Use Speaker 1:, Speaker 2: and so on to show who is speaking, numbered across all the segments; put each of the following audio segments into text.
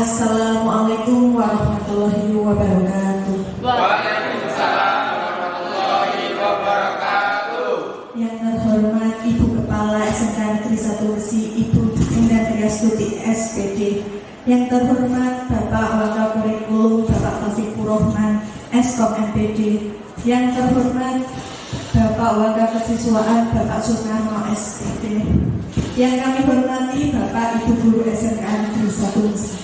Speaker 1: Assalamualaikum warahmatullahi wabarakatuh.
Speaker 2: Waalaikumsalam warahmatullahi wabarakatuh.
Speaker 1: Yang terhormat Ibu Kepala SMK Negeri 1 Gresik, Ibu Indah Triastuti SPD. Yang terhormat Bapak Wakil Kurikulum Bapak Taufikur Rahman Eskom MPD. Yang terhormat Bapak Wakil Kesiswaan Bapak Soekarno SPD. Yang kami hormati Bapak Ibu Guru SMK Negeri 1 Gresik.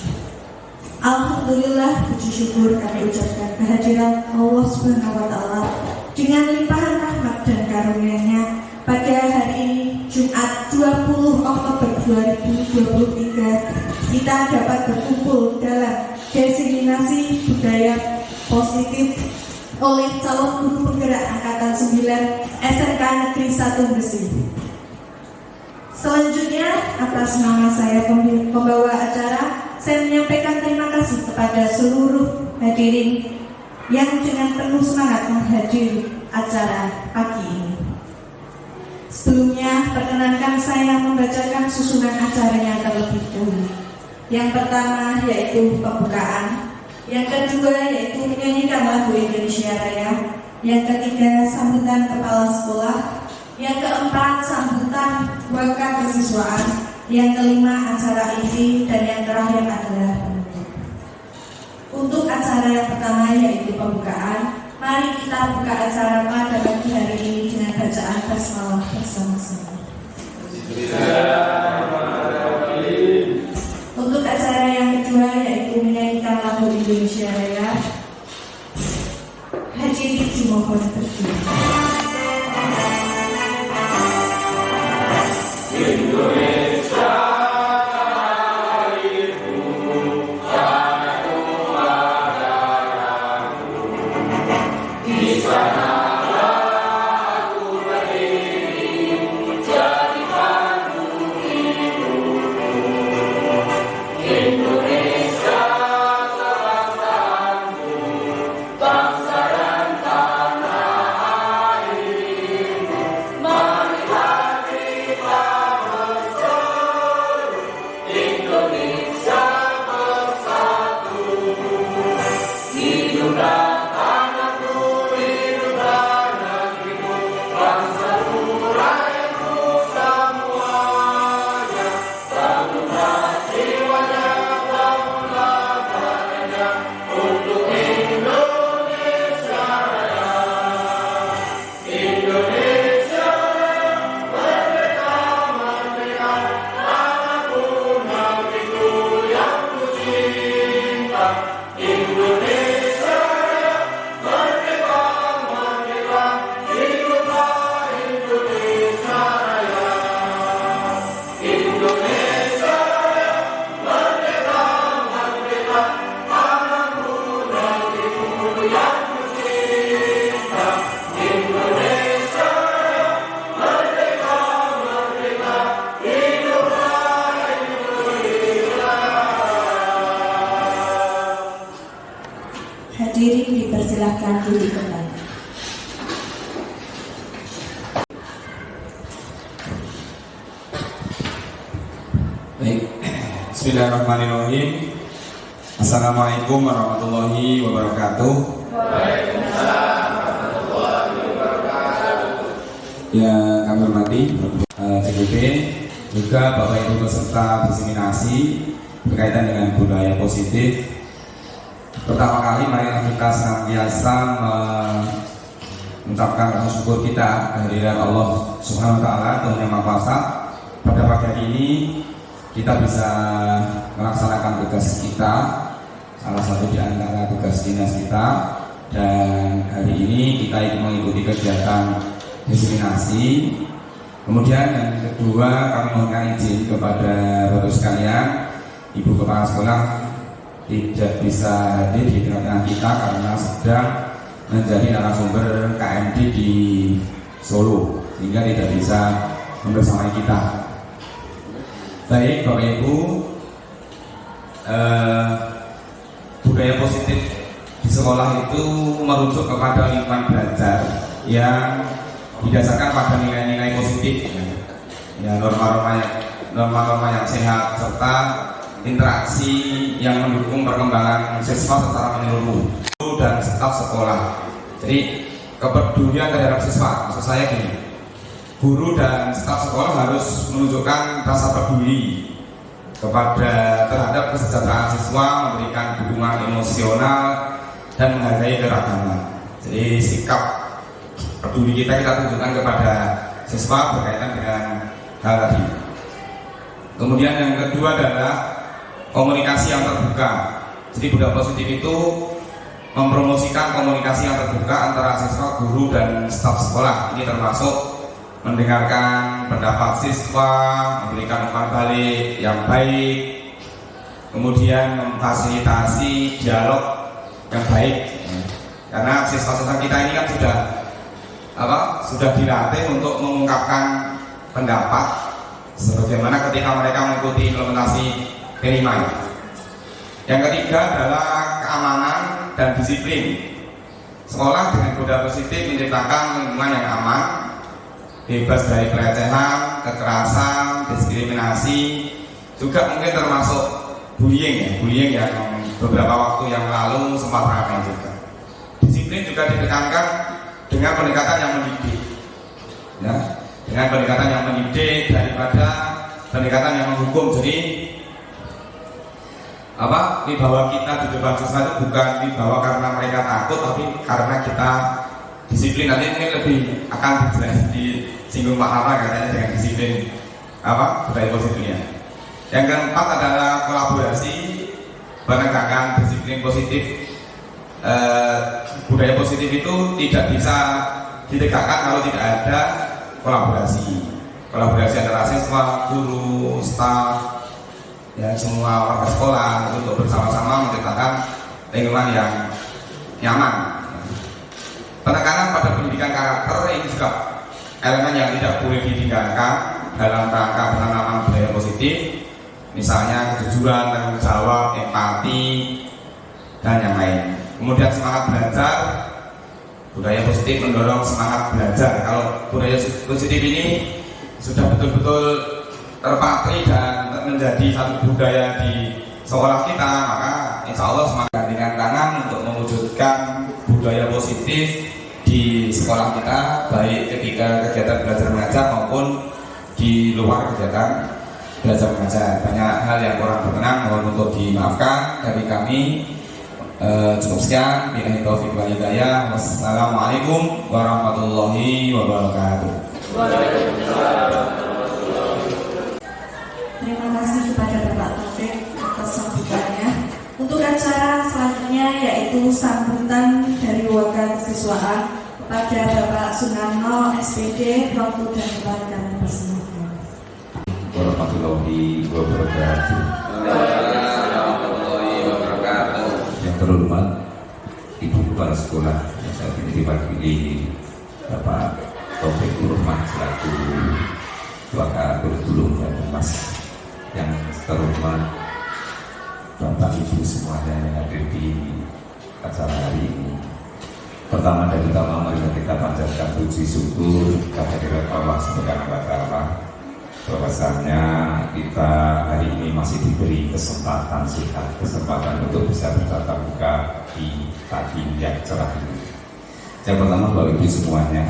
Speaker 1: Alhamdulillah, puji syukur kami ucapkan kehadiran Allah Subhanahu wa Ta'ala dengan limpahan rahmat dan karunia-Nya pada hari ini Jumat 20 Oktober 2023 kita dapat berkumpul dalam diseminasi budaya positif oleh calon guru penggerak angkatan 9 SMK Negeri 1 Gresik. Selanjutnya, atas nama saya pembawa acara, saya menyampaikan terima kasih kepada seluruh hadirin yang dengan penuh semangat menghadiri acara pagi ini. Sebelumnya, perkenankan saya membacakan susunan acaranya terlebih dahulu. Yang pertama yaitu pembukaan, yang kedua yaitu menyanyikan lagu Indonesia Raya, yang ketiga sambutan kepala sekolah, yang keempat sambutan wakil kesiswaan, yang kelima acara inti, dan yang terakhir adalah penutup. Untuk acara yang pertama yaitu pembukaan, mari kita buka acara pada pagi hari ini dengan bacaan basmalah bersama-sama. Untuk acara yang kedua yaitu menyanyikan lagu Indonesia Raya, hadirin dimohon berdiri. Hadirin dipersilakan duduk kembali.
Speaker 3: Baik, bismillahirrahmanirrahim. Assalamualaikum warahmatullahi wabarakatuh.
Speaker 2: Waalaikumsalam warahmatullahi wabarakatuh.
Speaker 3: Ya, kami hormati CGP, juga Bapak Ibu peserta diseminasi berkaitan dengan budaya positif. Pertama kali marilah kita senantiasa mengucapkan rasa syukur kita kehadiran Allah Subhanahu wa Ta'ala, Tuhan Yang Maha Kuasa. Pada pagi hari ini kita bisa melaksanakan tugas kita, salah satu di antara tugas dinas kita, dan hari ini kita ikut mengikuti kegiatan diseminasi. Kemudian yang kedua, kami mohonkan izin kepada Bapak sekalian, Ibu Kepala Sekolah tidak bisa hadir di tengah-tengah kita karena sedang menjadi narasumber KMD di Solo, sehingga tidak bisa membersamai kita. Baik Bapak Ibu, budaya positif di sekolah itu merujuk kepada lingkungan belajar yang didasarkan pada nilai-nilai positif, ya, norma-norma yang sehat serta interaksi yang mendukung perkembangan siswa secara menyeluruh dan staf sekolah. Jadi kepedulian terhadap siswa, maksud saya gini, guru dan staf sekolah harus menunjukkan rasa peduli terhadap kesejahteraan siswa, memberikan dukungan emosional dan menghargai keragaman. Jadi sikap peduli kita tunjukkan kepada siswa berkaitan dengan hal tadi. Kemudian yang kedua adalah komunikasi yang terbuka. Jadi budaya positif itu mempromosikan komunikasi yang terbuka antara siswa, guru, dan staf sekolah. Ini termasuk mendengarkan pendapat siswa, memberikan umpan balik yang baik, kemudian memfasilitasi dialog yang baik. Karena siswa-siswa kita ini kan sudah dilatih untuk mengungkapkan pendapat sebagaimana ketika mereka mengikuti implementasi P5. Yang ketiga adalah keamanan dan disiplin. Sekolah dengan budaya positif menciptakan lingkungan yang aman, bebas dari pelecehan, kekerasan, diskriminasi, juga mungkin termasuk bullying yang beberapa waktu yang lalu sempat ramai juga. Disiplin juga ditekankan dengan pendekatan yang mendidik, ya, dengan pendekatan yang mendidik daripada pendekatan yang menghukum. Jadi wibawa kita di depan siswa itu bukan wibawa karena mereka takut, tapi karena kita disiplin. Nanti mungkin lebih akan disinggung Pak Hama katanya dengan disiplin budaya positifnya. Yang keempat adalah kolaborasi, penegakan disiplin positif. Budaya positif itu tidak bisa ditegakkan kalau tidak ada kolaborasi antara siswa, guru, staf, ya semua warga sekolah untuk bersama-sama menciptakan lingkungan yang nyaman. Penekanan pada pendidikan karakter ini juga elemen yang tidak boleh ditinggalkan dalam rangka penanaman budaya positif, misalnya kejujuran, tanggung jawab, empati, dan yang lain. Kemudian semangat belajar, budaya positif mendorong semangat belajar. Kalau budaya positif ini sudah betul-betul terpatri dan menjadi satu budaya di sekolah kita, maka insya Allah semangat dengan tangan untuk mewujudkan budaya positif di sekolah kita, baik ketika kegiatan belajar mengajar maupun di luar kegiatan belajar mengajar. Banyak hal yang kurang berkenan, mohon untuk dimaafkan dari kami. Cukup sekian. Billahi taufiq wal hidayah. Wassalamualaikum warahmatullahi wabarakatuh.
Speaker 1: Terima kasih kepada Bapak Taufik atas sambutannya. Untuk acara selanjutnya yaitu sambutan dari wakil kesiswaan kepada Bapak Sunarno SPD, waktu dan tempat kami persilakan.
Speaker 4: Warahmatullahi wabarakatuh. Yang terhormat Ibu Kepala Sekolah yang saat ini diwakili Bapak Taufik Nurrahman selaku Wakil Kurikulum dan Humas. Yang terhormat Bapak Ibu semuanya yang hadir di acara hari ini. Pertama dan utama mari kita panjatkan puji syukur kehadirat Allah Subhanahu wa Ta'ala, bahwasanya kita hari ini masih diberi kesempatan sehat, kesempatan untuk bisa bertatap muka di pagi yang cerah ini. Yang pertama Bapak Ibu semuanya,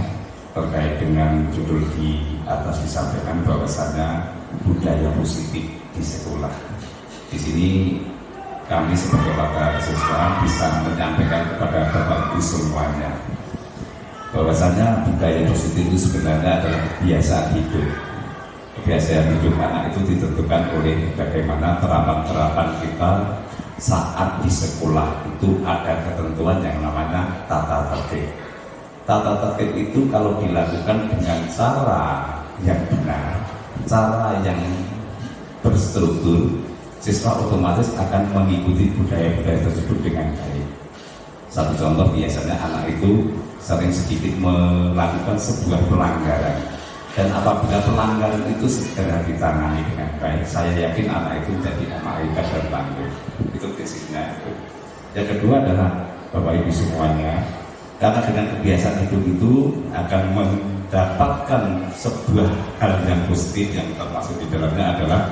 Speaker 4: terkait dengan judul di atas disampaikan bahwasanya budaya positif di sekolah. Di sini kami sebagai wakil siswa bisa menyampaikan kepada Bapak Ibu semuanya bahwasanya budaya positif itu sebenarnya adalah kebiasaan hidup. Kebiasaan hidup anak itu ditentukan oleh bagaimana terapan-terapan kita saat di sekolah. Itu ada ketentuan yang namanya tata tertib. Tata tertib itu kalau dilakukan dengan cara yang benar, cara yang berstruktur, siswa otomatis akan mengikuti budaya-budaya tersebut dengan baik. Satu contoh, biasanya anak itu sering sedikit melakukan sebuah pelanggaran, dan apabila pelanggaran itu segera ditangani dengan baik, saya yakin anak itu menjadi anak hebat dan tangguh. Itu prinsipnya itu. Yang kedua adalah Bapak Ibu semuanya, karena dengan kebiasaan hidup itu akan mendapatkan sebuah hal yang positif, yang termasuk di dalamnya adalah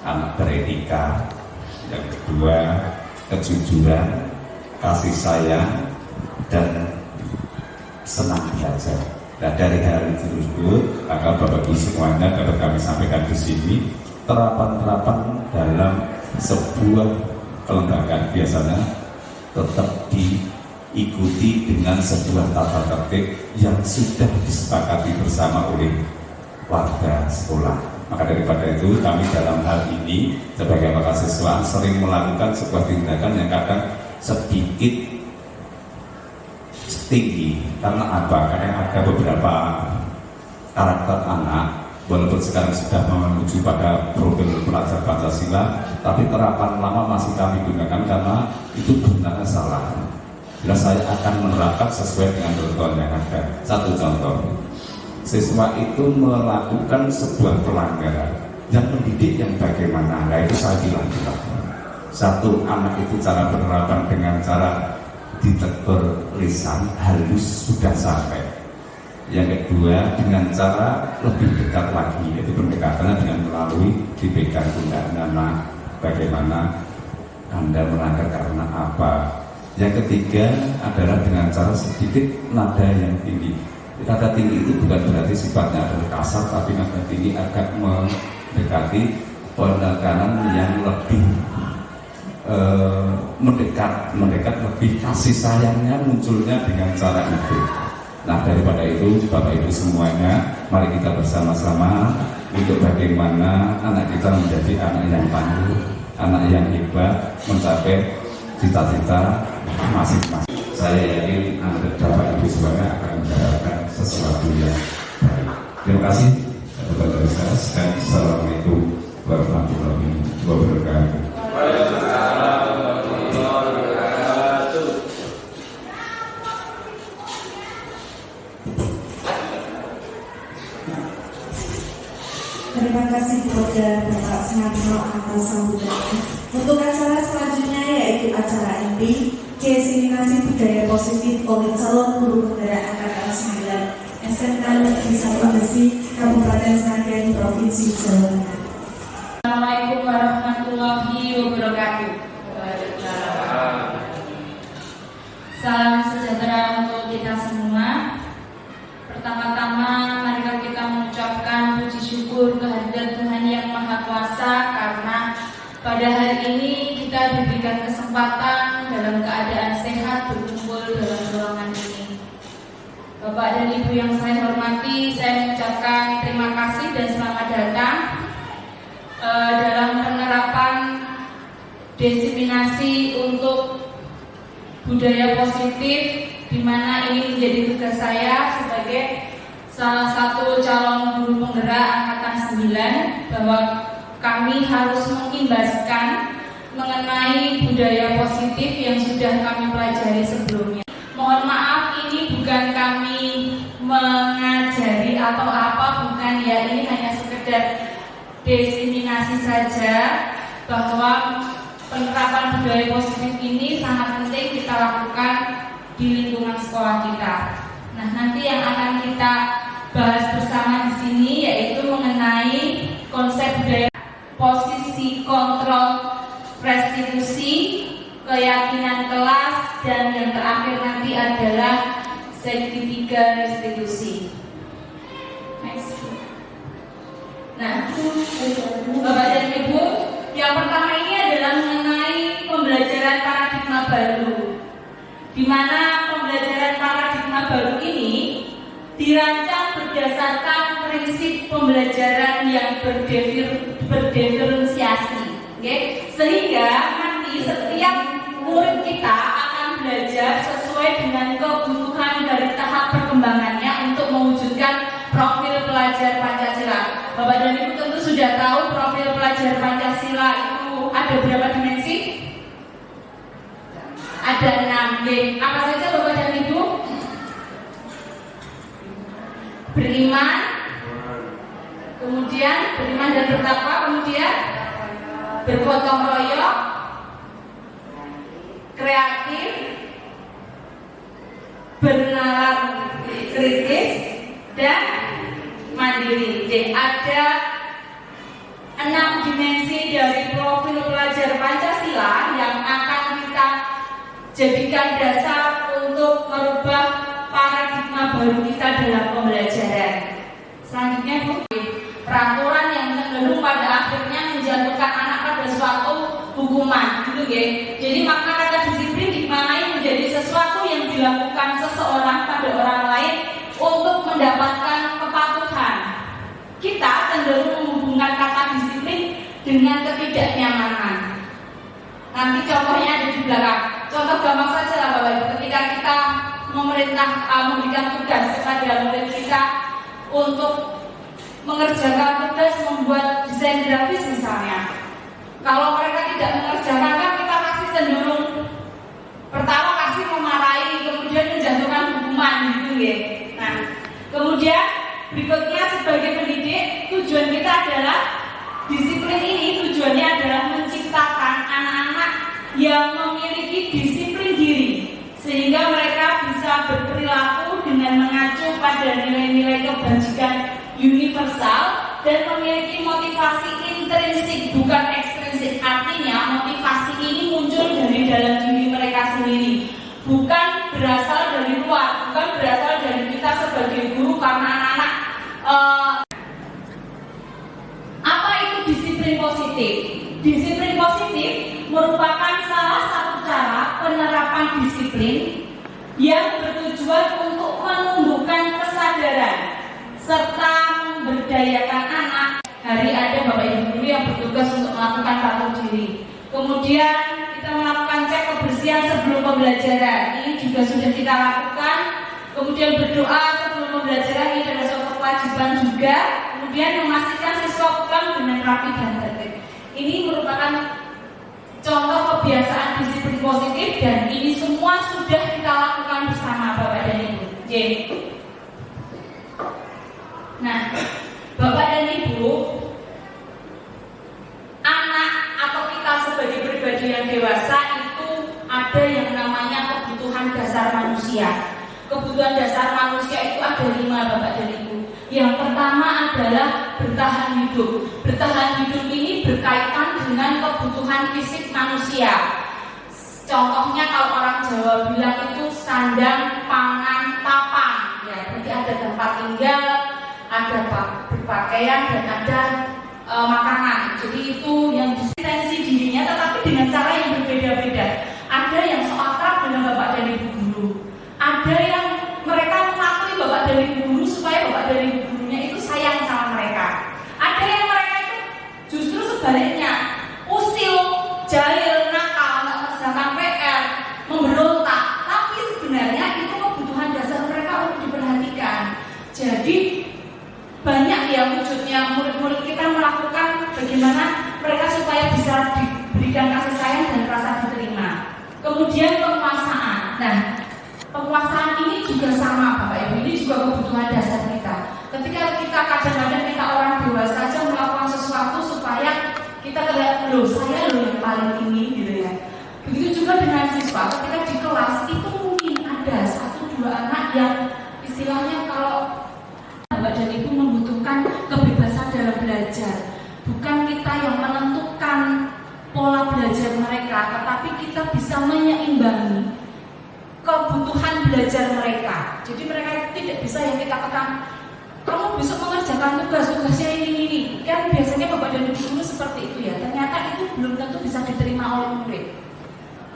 Speaker 4: anak beretika, Yang kedua, kejujuran, kasih sayang, dan senang belajar. Nah, dari hal itu tersebut, maka Bapak Ibu semuanya dapat kami sampaikan di sini terapan-terapan dalam sebuah kelembagaan biasanya tetap diikuti dengan sebuah tata tertib yang sudah disepakati bersama oleh warga sekolah. Maka daripada itu kami dalam hal ini sebagai mahasiswa sering melakukan sebuah tindakan yang kadang sedikit tinggi. Karena apa? Karena ada beberapa karakter anak walaupun sekarang sudah menuju pada profil pelajar Pancasila, tapi terapan lama masih kami gunakan karena itu benar salah. Bila saya akan menerapkan sesuai dengan ketentuan yang ada. Satu contoh, siswa itu melakukan sebuah pelanggaran yang mendidik yang bagaimana? Nah itu saya bilang. Satu, anak itu cara penerapan dengan cara ditegur lisan halus sudah sampai. Yang kedua, dengan cara lebih dekat lagi, yaitu pendekatannya dengan melalui dipegang pundak anak, bagaimana Anda melanggar karena apa. Yang ketiga adalah dengan cara sedikit nada yang tinggi. Nada tinggi itu bukan berarti sifatnya adalah kasar, tapi nada tinggi agak mendekati penekanan yang lebih mendekat lebih kasih sayangnya munculnya dengan cara itu. Nah daripada itu Bapak Ibu semuanya, mari kita bersama-sama untuk bagaimana anak kita menjadi anak yang tangguh, anak yang hebat, mencapai cita-cita masing-masing. Saya yakin Bapak Ibu semuanya akan mendapatkan sesuatu yang baik. Terima kasih. Assalamualaikum warahmatullahi wabarakatuh.
Speaker 1: Terima kasih kepada Bapak Sunarno atas sambutannya. Untuk acara selanjutnya yaitu acara MP Diseminasi Budaya Positif oleh calon guru penggerak angkatan 9 SMK Negeri 1 Besi Kabupaten Sragen Provinsi Jawa Tengah.
Speaker 5: Assalamualaikum warahmatullahi wabarakatuh. Salam sejahtera untuk kita semua. Pertama-tama marilah kita mengucapkan puji syukur kehadirat Tuhan Yang Maha Kuasa karena pada hari ini kita diberikan kesempatan dalam keadaan sehat berkumpul dalam ruangan ini. Bapak dan Ibu yang saya hormati, saya mengucapkan terima kasih dan selamat datang dalam penerapan diseminasi untuk budaya positif, di mana ini menjadi tugas saya sebagai salah satu calon guru penggerak angkatan 9 bahwa kami harus mengimbaskan mengenai budaya positif yang sudah kami pelajari sebelumnya. Mohon maaf, ini bukan kami mengajari atau apa, bukan ya, ini hanya sekedar diseminasi saja bahwa penerapan budaya positif ini sangat penting kita lakukan di lingkungan sekolah kita. Nah, nanti yang akan kita bahas bersama di sini yaitu mengenai konsep budaya, posisi kontrol restitusi, keyakinan kelas, dan yang terakhir nanti adalah segitiga restitusi. Next. Nah, Bapak dan Ibu, yang pertama ini adalah mengenai pembelajaran paradigma baru, di mana pembelajaran paradigma baru ini dirancang berdasarkan prinsip pembelajaran yang berdiferensiasi, okay? Sehingga nanti setiap murid kita akan belajar sesuai dengan kebutuhan dari tahap perkembangannya untuk mewujudkan profil pelajar Pancasila. Bapak dan Ibu tentu sudah tahu profil pelajar Pancasila itu ada berapa dimensi? Ada 6. Apa saja Bapak dan Ibu? Beriman, kemudian beriman dan bertakwa, kemudian bergotong royong, kreatif, bernalar kritis, dan mandiri. Jadi ada 6 dimensi dari profil pelajar Pancasila jadikan dasar untuk merubah paradigma baru kita dalam pembelajaran. Selanjutnya Bu, peraturan yang cenderung pada akhirnya menjatuhkan anak pada suatu hukuman, gitu ya. Jadi makna kata disiplin dimaknai menjadi sesuatu yang dilakukan seseorang pada orang lain untuk mendapatkan kepatuhan. Kita cenderung menghubungkan kata disiplin dengan ketidaknyamanan. Nanti contohnya ada di belakang. Contoh gampang saja lah Bapak Ibu, ketika kita memberikan tugas kepada murid kita untuk mengerjakan tugas membuat desain grafis misalnya. Kalau mereka tidak mengerjakan, kan kita pasti cenderung pertama pasti memarahi, kemudian menjatuhkan hukuman, gitu ya. Nah, kemudian berikutnya sebagai pendidik, tujuan kita adalah disiplin ini tujuannya adalah menciptakan anak-anak yang memiliki disiplin diri, sehingga mereka bisa berperilaku dengan mengacu pada nilai-nilai kebajikan universal dan memiliki motivasi intrinsik bukan ekstrinsik. Artinya motivasi ini muncul dari dalam diri mereka sendiri, bukan berasal dari luar, bukan berasal dari kita sebagai guru. Karena anak-anak apa itu disiplin positif? Disiplin positif merupakan salah satu cara penerapan disiplin yang bertujuan untuk menumbuhkan kesadaran serta memberdayakan anak. Hari ada Bapak Ibu guru yang bertugas untuk melakukan patuh diri. Kemudian kita melakukan cek kebersihan sebelum pembelajaran. Ini juga sudah kita lakukan. Kemudian berdoa sebelum pembelajaran, ini adalah suatu kewajiban juga. Kemudian memastikan siswa pulang dengan rapi dan tertib. Ini merupakan contoh kebiasaan disiplin positif dan ini semua sudah kita lakukan bersama Bapak dan Ibu. Nah, Bapak dan Ibu, anak atau kita sebagai pribadi yang dewasa itu ada yang namanya kebutuhan dasar manusia. Kebutuhan dasar manusia itu ada 5 Bapak dan Ibu. Yang pertama adalah bertahan hidup. Bertahan hidup ini berkaitan dengan kebutuhan fisik manusia. Contohnya kalau orang Jawa bilang itu sandang, pangan, papan. Ya, berarti ada tempat tinggal, ada berpakaian dan ada makanan. Jadi itu yang distensi dirinya, tetapi dengan cara yang berbeda-beda. Ada yang so akrab dengan Bapak dan Ibu guru. Ada yang mereka mengakui Bapak dan Ibu guru supaya Bapak dan Ibu gurunya itu sayang sama mereka. Ada yang mereka itu justru sebaliknya, usil, jahil, nakal, nggak mengerjakan PR, memberontak. Tapi sebenarnya itu kebutuhan dasar mereka untuk diperhatikan. Jadi banyak ya wujudnya murid-murid kita melakukan bagaimana mereka supaya bisa diberikan kasih sayang dan rasa diterima. Kemudian penguasaan. Nah, penguasaan ini juga sama Bapak Ibu, ini juga kebutuhan dasar kita. Ketika kita kadang-kadang kita orang dewasa saja melakukan sesuatu supaya kita terlihat, loh saya loh yang paling tinggi gitu ya. Begitu juga dengan siswa, ketika di kelas itu mungkin ada 1-2 anak yang istilahnya kalau Bapak dan Ibu membutuhkan kebebasan dalam belajar. Bukan kita yang menentukan pola belajar mereka, tetapi kita bisa menyeimbangi kebutuhan belajar mereka. Jadi mereka tidak bisa yang kita katakan, kamu besok mengerjakan tugasnya ini. Kan biasanya Bapak dan Ibu guru seperti itu ya. Ternyata itu belum tentu bisa diterima oleh murid.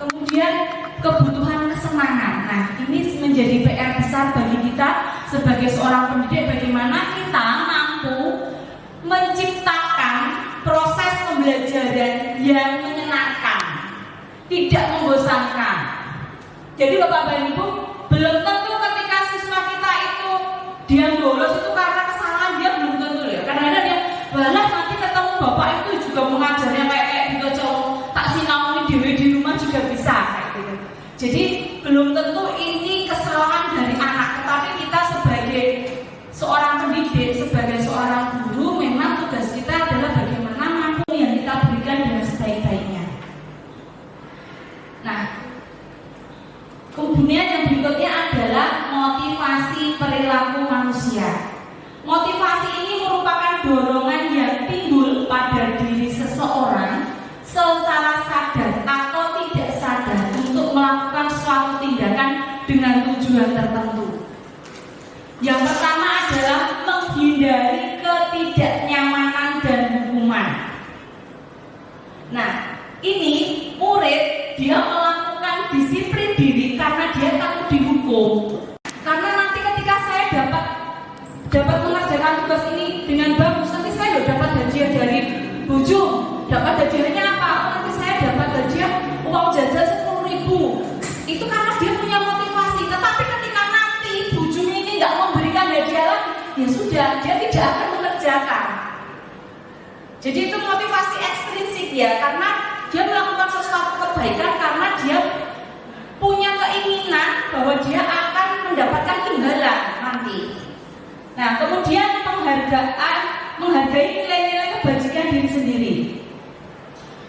Speaker 5: Kemudian kebutuhan kesenangan. Nah, ini menjadi PR besar bagi kita sebagai seorang pendidik, bagaimana kita mampu menciptakan proses pembelajaran yang menyenangkan, tidak membosankan. Jadi Bapak dan Ibu, belum tentu ketika siswa kita itu dia bolos itu karena kesalahan dia, belum tentu ya. Kadang-kadang dia, walah nanti ketemu bapak itu juga mengajarnya kayak gitu aja, tak sinauni dewe di rumah juga bisa kayak gitu. Jadi belum tentu ini kesalahan dari anak, tetapi kita sebagai seorang pendidik, sebagai seorang guru, memang tugas kita adalah bagaimana mampu yang kita berikan dengan sebaik-baiknya. Nah, kemudian yang berikutnya adalah motivasi perilaku manusia. Nah, ini murid dia melakukan disiplin diri karena dia takut dihukum. Karena nanti ketika saya dapat mengerjakan tugas ini dengan bagus, nanti saya dapat hadiah dari Bujung. Dapat hadiahnya apa? Nanti saya dapat hadiah uang jajan 10.000. Itu karena dia punya motivasi. Tetapi ketika nanti Bujung ini nggak memberikan hadiah lagi, ya sudah, dia tidak akan mengerjakan. Jadi itu motivasi ekstrinsik ya, karena dia melakukan sesuatu kebaikan karena dia punya keinginan bahwa dia akan mendapatkan imbalan nanti. Nah, kemudian menghargai nilai-nilai kebajikan diri sendiri.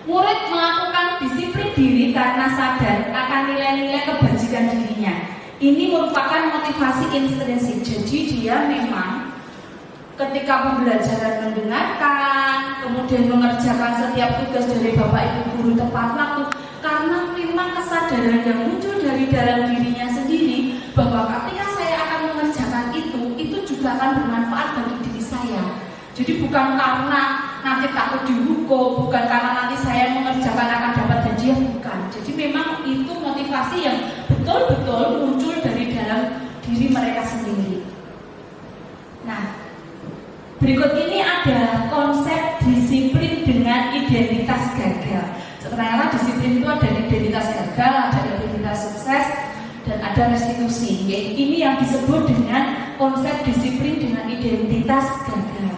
Speaker 5: Murid melakukan disiplin diri karena sadar akan nilai-nilai kebajikan dirinya. Ini merupakan motivasi intrinsik. Jadi dia memang ketika pembelajaran mendengarkan, kemudian mengerjakan setiap tugas dari Bapak Ibu guru tepat waktu, karena memang kesadaran yang muncul dari dalam dirinya sendiri bahwa ketika saya akan mengerjakan itu juga akan bermanfaat bagi diri saya. Jadi bukan karena nanti takut dihukum, bukan karena nanti saya mengerjakan akan dapat hadiah, bukan. Jadi memang itu motivasi yang betul-betul muncul dari dalam diri mereka sendiri. Nah, berikut ini ada konsep disiplin dengan identitas gagal. Ternyata disiplin itu ada identitas gagal, ada identitas sukses, dan ada restitusi. Ini yang disebut dengan konsep disiplin dengan identitas gagal.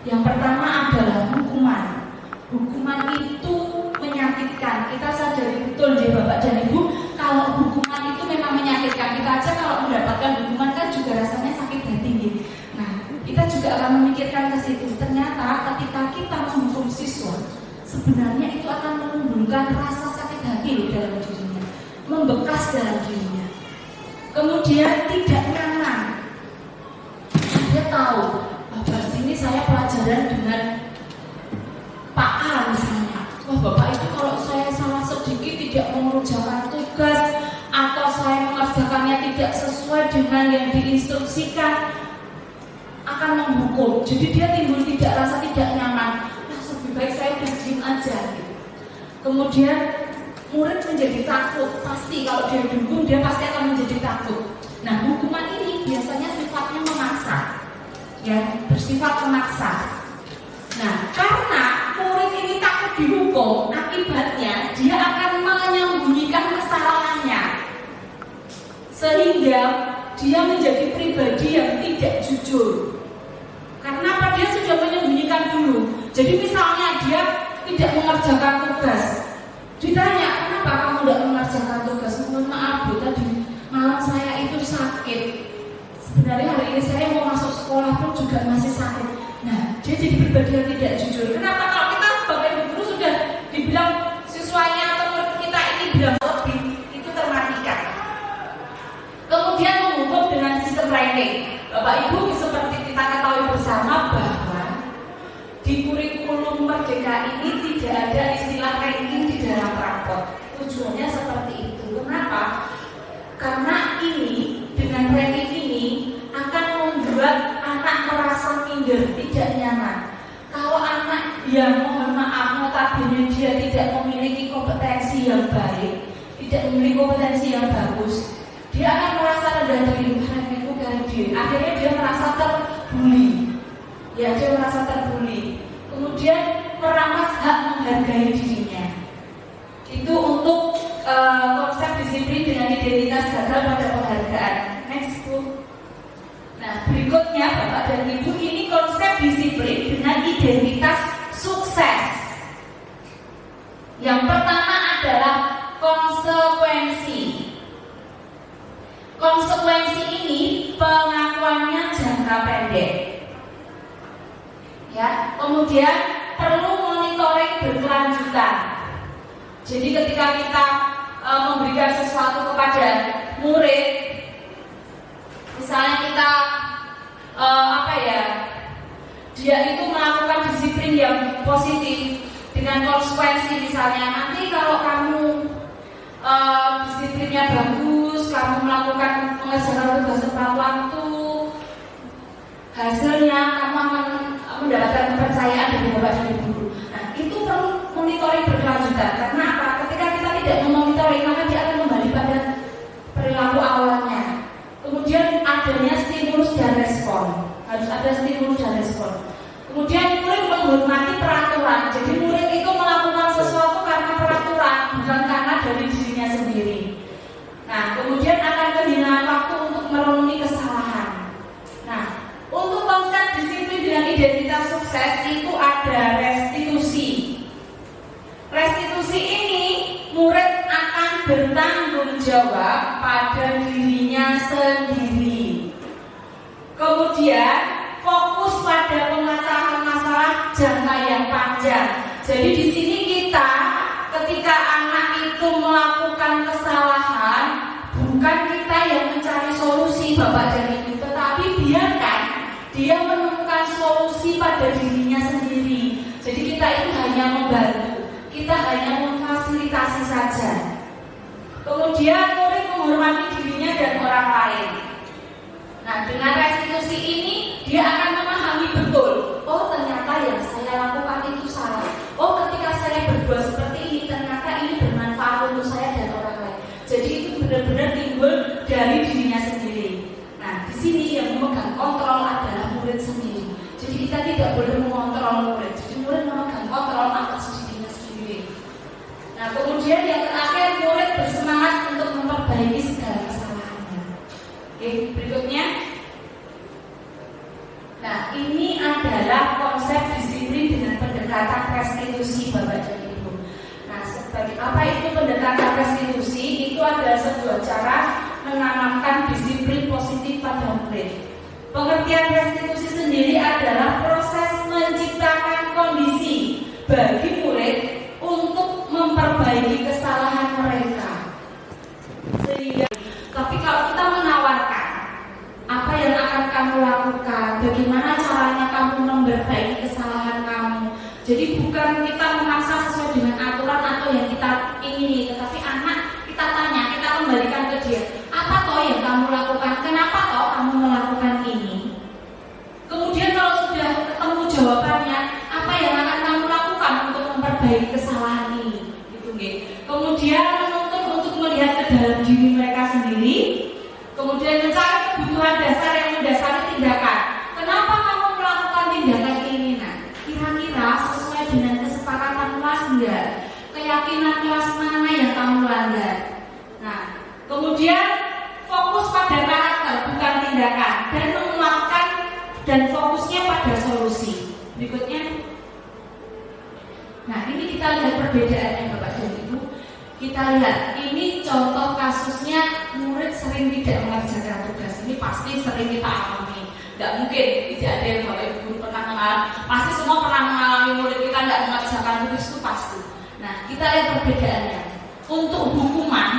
Speaker 5: Yang pertama adalah hukuman. Hukuman itu menyakitkan. Kita sadari betul ya Bapak dan Ibu, kalau hukuman itu memang menyakitkan. Kita aja kalau mendapatkan hukuman kan juga rasanya sakit hati. Nah, kita juga akan memikirkan ke situ. Ternyata ketika kita menghukum siswa, sebenarnya itu akan menimbulkan rasa sakit hati loh dalam dirinya, membekas dalam dirinya. Kemudian tidak nyaman. Dia tahu, bahwa sini saya pelajaran dengan Pak A misalnya. Wah, Bapak itu kalau saya salah sedikit tidak mengerjakan tugas atau saya mengerjakannya tidak sesuai dengan yang diinstruksikan, akan menghukum. Jadi dia timbul rasa tidak nyaman. Nah, lebih baik saya diam aja. Kemudian murid menjadi takut. Pasti kalau dia dihukum dia pasti akan menjadi takut. Nah, hukuman ini biasanya sifatnya memaksa, ya, bersifat memaksa. Nah, karena murid ini takut dihukum, akibatnya dia akan menyembunyikan kesalahannya, sehingga dia menjadi pribadi yang tidak jujur. Karena apa? Dia sudah menyembunyikan dulu. Jadi misalnya dia tidak mengerjakan tugas, ditanya, kenapa kamu tidak mengerjakan tugas? Mohon maaf Bu, tadi malam saya itu sakit. Sebenarnya hari ini saya mau masuk sekolah pun juga masih sakit. Nah, dia jadi pribadi yang tidak jujur. Kenapa? Kalau kita Bapak Ibu guru sudah dibilang siswanya atau murid kita ini bilang lebih, itu termatikan. Kemudian menghukum dengan sistem ranking. Bapak Ibu seperti kita ketahui bersama bahwa di kurikulum Merdeka ini tidak ada istilah ranking di dalam rapor. Tujuannya seperti itu. Kenapa? Karena ini dengan ranking ini akan membuat anak merasa minder, tidak nyaman. Kalau anak yang mohon maaf notabene dia tidak memiliki kompetensi yang baik, tidak memiliki kompetensi yang bagus, dia akan merasa rendah diri, rankingku dari dia. Akhirnya dia merasa terbuli. Ya, dia merasa terbuli. Kemudian merampas hak menghargai dirinya. Itu untuk konsep disiplin dengan identitas gagal pada penghargaan. Next Bu. Nah, berikutnya Bapak dan Ibu, ini konsep disiplin dengan identitas sukses. Yang pertama adalah konsekuensi. Konsekuensi ini pengakuannya jangka pendek. Ya, kemudian perlu monitoring berkelanjutan. Jadi ketika kita memberikan sesuatu kepada murid, misalnya kita dia itu melakukan disiplin yang positif dengan konsekuensi, misalnya nanti kalau kamu disiplinnya bagus, kamu melakukan pengerjaan tugas tepat waktu, hasilnya kamu akan mendapatkan kepercayaan dari Bapak dan Ibu. Nah, itu perlu monitoring berkelanjutan. jawab pada dirinya sendiri. Kemudian fokus pada pemecahan masalah jangka yang panjang. Jadi di sini kita ketika anak itu melakukan kesalahan, bukan kita yang mencari solusi Bapak dan Ibu, tetapi biarkan dia menemukan solusi pada dirinya sendiri. Jadi kita itu hanya membantu, kita hanya memfasilitasi saja. Kemudian murid menghormati dirinya dan orang lain. Nah, dengan restitusi ini dia akan memahami betul, oh ternyata yang saya lakukan itu salah. Oh, ketika saya berbuat seperti ini ternyata ini bermanfaat untuk saya dan orang lain. Jadi itu benar-benar timbul dari dirinya sendiri. Nah, di sini yang memegang kontrol adalah murid sendiri. Jadi kita tidak boleh mengontrol murid. Jadi murid memegang kontrol atas dirinya sendiri. Nah, kemudian yang terakhir, murid bersemangat untuk memperbaiki segala kesalahannya. Oke, berikutnya. Nah, ini adalah konsep disiplin dengan pendekatan restitusi Bapak dan Ibu. Nah, sebagai apa itu pendekatan restitusi? Itu adalah sebuah cara menanamkan disiplin positif pada murid. Pengertian restitusi sendiri adalah proses menciptakan kondisi bagi murid untuk memperbaiki kesalahan mereka. Sehingga, tapi kalau kita menawarkan apa yang akan kamu lakukan, bagaimana caranya kamu memperbaiki kesalahan kamu. Jadi bukan kita memaksa sesuai dengan aturan atau yang kita ingini, tetapi anak kita tanya, kita kembalikan ke dia, apa toh yang kamu lakukan, kenapa toh kamu melakukan ini. Kemudian kalau sudah ketemu jawabannya, apa yang akan kamu lakukan untuk memperbaiki kesalahan ini, gitu nggih. Kemudian menuntut untuk melihat ke dalam diri mereka sendiri. Kemudian mencari kebutuhan dasar yang mendasari tindakan. Kenapa kamu melakukan tindakan ini? Nah, kira-kira sesuai dengan kesepakatan kelas enggak? Keyakinan kelas mana yang kamu langgar? Nah, kemudian fokus pada karakter bukan tindakan dan menguatkan dan fokusnya pada solusi. Berikutnya. Nah, ini kita lihat perbedaannya Bapak dan Ibu. Kita lihat, ini contoh kasusnya murid sering tidak mengerjakan tugas. Ini pasti sering kita alami. Tidak mungkin tidak ada yang Bapak Ibu pernah mengalami. Pasti semua pernah mengalami murid kita tidak mengerjakan tugas, itu pasti. Nah, kita lihat perbedaannya. Untuk hukuman,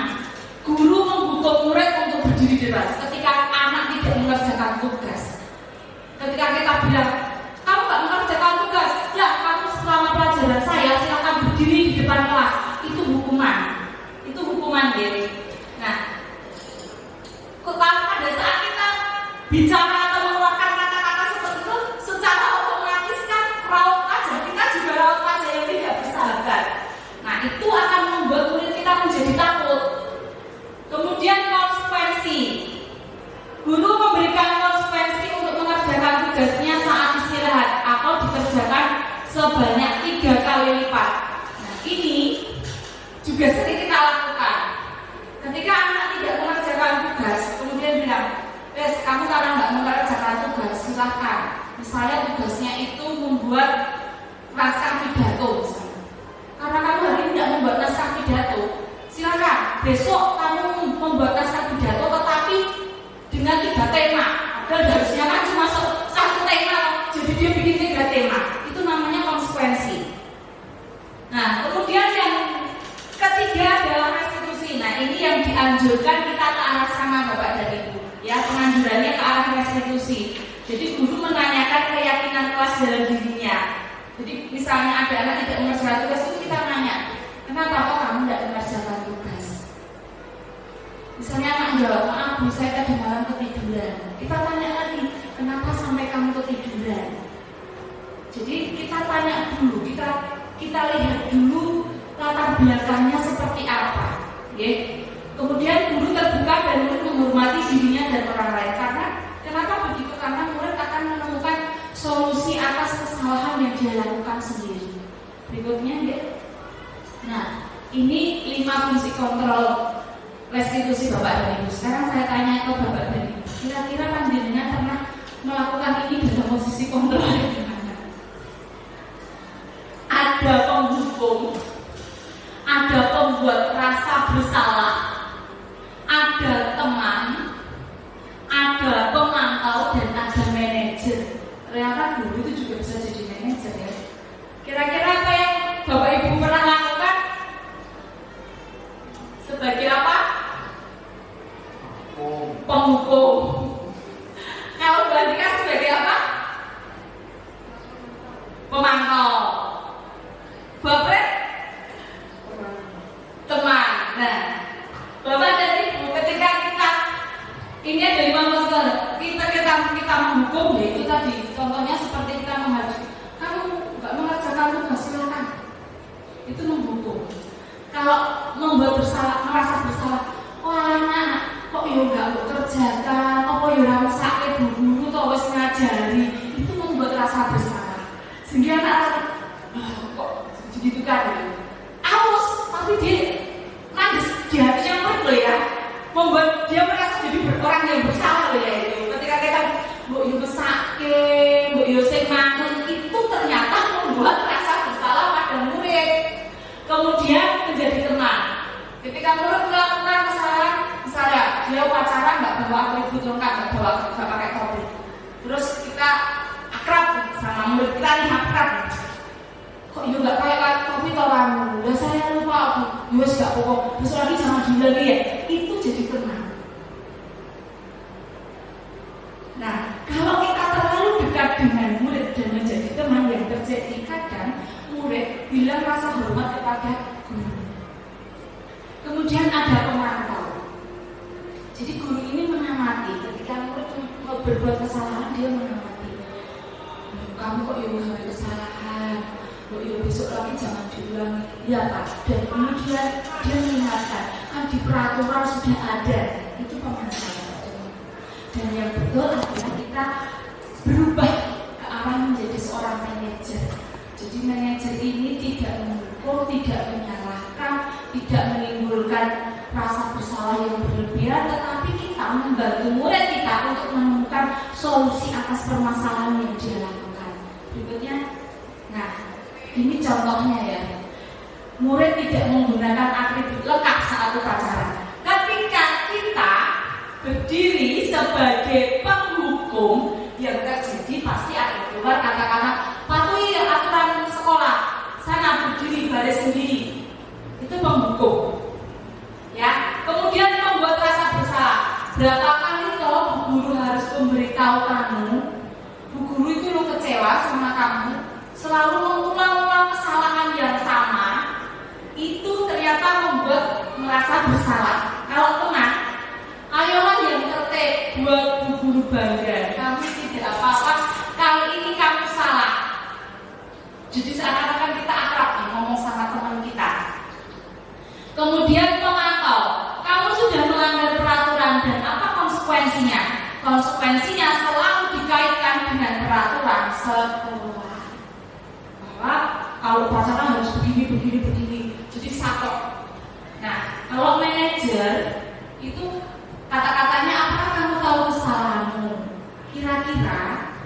Speaker 5: guru menghukum murid untuk berdiri di kelas ketika anak tidak mengerjakan tugas. Ketika kita bilang, kamu nggak mengerjakan tugas, ya kamu selama pelajaran saya silakan berdiri di depan kelas. Itu hukuman diri. Nah, pada saat kita bicara atau mengeluarkan kata-kata seperti itu, secara otomatis kan raut wajah kita juga raut wajah yang tidak bersahabat. Nah, itu akan membuat murid kita menjadi takut. Kemudian konsekuensi, guru memberikan konsekuensi untuk mengerjakan tugasnya saat istirahat atau dikerjakan sebanyak 3 kali lipat. Nah, ini juga sering kita lakukan. Ketika anak tidak mengerjakan tugas, kemudian bilang, kamu karena nggak mengerjakan tugas, silahkan. Misalnya tugasnya itu membuat naskah pidato, misalnya. Karena kamu hari ini tidak membuat naskah pidato, silahkan. Besok kamu membuat naskah pidato, tetapi dengan 3 tema. Dan harusnya kan cuma 1 tema, jadi dia bikin 3 tema. Itu namanya konsekuensi. Nah, kemudian yang ketiga adalah restitusi. Nah, ini yang dianjurkan kita ke arah sana Bapak dan Ibu. Ya, penganjurannya ke arah restitusi. Jadi guru menanyakan keyakinan kelas dalam dirinya. Jadi misalnya ada anak tidak mengerjakan tugas, itu kita nanya, kenapa kok kamu tidak mengerjakan tugas? Misalnya anak jawab, maaf Bu, saya tadi malam ketiduran. Kita tanya lagi, kenapa sampai kamu ketiduran? Jadi kita tanya dulu, kita lihat dulu latar belakangnya seperti apa, ya. Kemudian guru terbuka dan murid menghormati dirinya dan orang lain. Kenapa begitu? Karena murid akan menemukan solusi atas kesalahan yang dia lakukan sendiri. Berikutnya, ya. Nah, ini 5 fungsi kontrol restitusi Bapak dan Ibu. Sekarang saya tanya ke Bapak dan Ibu, kira-kira panjenengan pernah melakukan ini dalam posisi kontrol yang gimana? Ada penghukum, ada pembuat rasa bersalah, itu menghukum. Kalau membuat merasa bersalah, oh anak kok yo nggak mau kerjakan, apa yo ora sakit guru atau wis ngajari, itu membuat rasa bersalah. Sehingga anak rasa, kok gitu kan? Aus, tapi dia nangis di hatinya loh ya, membuat dia merasa jadi orang yang bersalah loh ya itu. Ketika kita mbok yo sakit, mbok yo sing manut, itu ternyata membuat rasa bersalah pada murid. Kemudian menjadi tenang. Ketika murid melakukan kesalahan, misalnya dia upacara nggak bawa atribut lengkap, nggak pakai topi, terus kita akrab sama murid, kita nih akrab, kok yo nggak pakai topi kawan, udah saya lupa, yo nggak pokok, besok lagi jangan gila lagi ya, itu jadi tenang. Nah, kalau kita terlalu dekat dengan murid dan menjadi teman, yang terjadi kadang murid bilang rasa hormat kepada guru. Kemudian ada pemantau. Jadi guru ini mengamati ketika murid berbuat kesalahan, dia mengamati. Kamu kok yang mengambil kesalahan? Kok yang besok lagi jangan diulangi. Ya Pak. Dan kemudian dia mengingatkan, kan di peraturan sudah ada. Itu pemantau. Dan yang betul adalah kita berubah ke arah menjadi seorang manajer. Jadi manajer ini tidak menghukum, tidak menyalahkan, tidak menimbulkan rasa bersalah yang berlebihan, tetapi kita membantu murid kita untuk menemukan solusi atas permasalahan yang dia lakukan. Berikutnya, nah ini contohnya ya, murid tidak menggunakan atribut lengkap saat upacara. Ketika kita berdiri sebagai penghukum, yang terjadi pasti ada keluar kata-kata patuhi aturan sekolah, sana berdiri baris sendiri, itu penghukum ya. Kemudian membuat rasa bersalah. Berapa kali toh bu guru harus memberitahu kamu, bu guru itu lo kecewa sama kamu, selalu mengulang-ulang kesalahan yang sama, itu ternyata membuat merasa bersalah. Kalau tenang, ayolah yang tertib, buat bu guru bangga, kamu tidak apa-apa, kali ini kamu salah. Jadi seakan-akan kita akrab nih ngomong sama teman kita. Kemudian memantau, kamu sudah melanggar peraturan dan apa konsekuensinya? Konsekuensinya selalu dikaitkan dengan peraturan sekolah. Bahwa kalau upacara harus begini. Jadi satok. Nah, kalau manajer itu kata-katanya, apakah kamu tahu kesalahanmu? Kira-kira